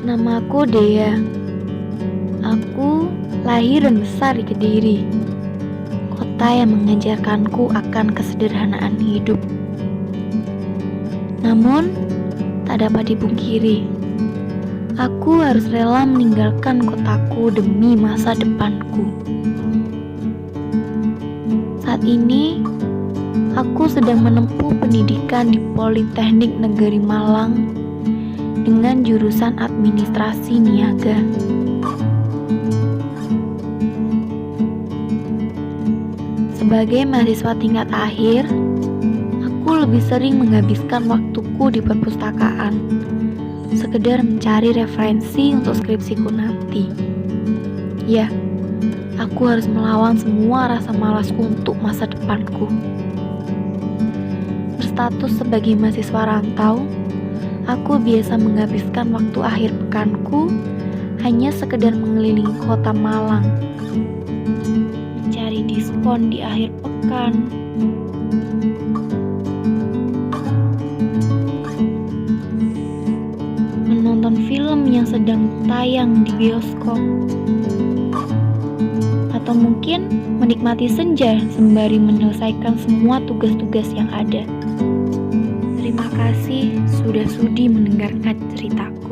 Namaku Dea. Aku lahir dan besar di Kediri, kota yang mengajarkanku akan kesederhanaan hidup. Namun, tak dapat dipungkiri, aku harus rela meninggalkan kotaku demi masa depanku. Saat ini, aku sedang menempuh pendidikan di Politeknik Negeri Malang dengan jurusan administrasi niaga. Sebagai mahasiswa tingkat akhir, aku lebih sering menghabiskan waktuku di perpustakaan, sekedar mencari referensi untuk skripsiku nanti. Ya, aku harus melawan semua rasa malasku untuk masa depanku. Berstatus sebagai mahasiswa rantau, aku biasa menghabiskan waktu akhir pekanku hanya sekedar mengelilingi kota Malang, mencari diskon di akhir pekan, menonton film yang sedang tayang di bioskop, atau mungkin menikmati senja sembari menyelesaikan semua tugas-tugas yang ada. Terima kasih sudah sudi mendengarkan ceritaku.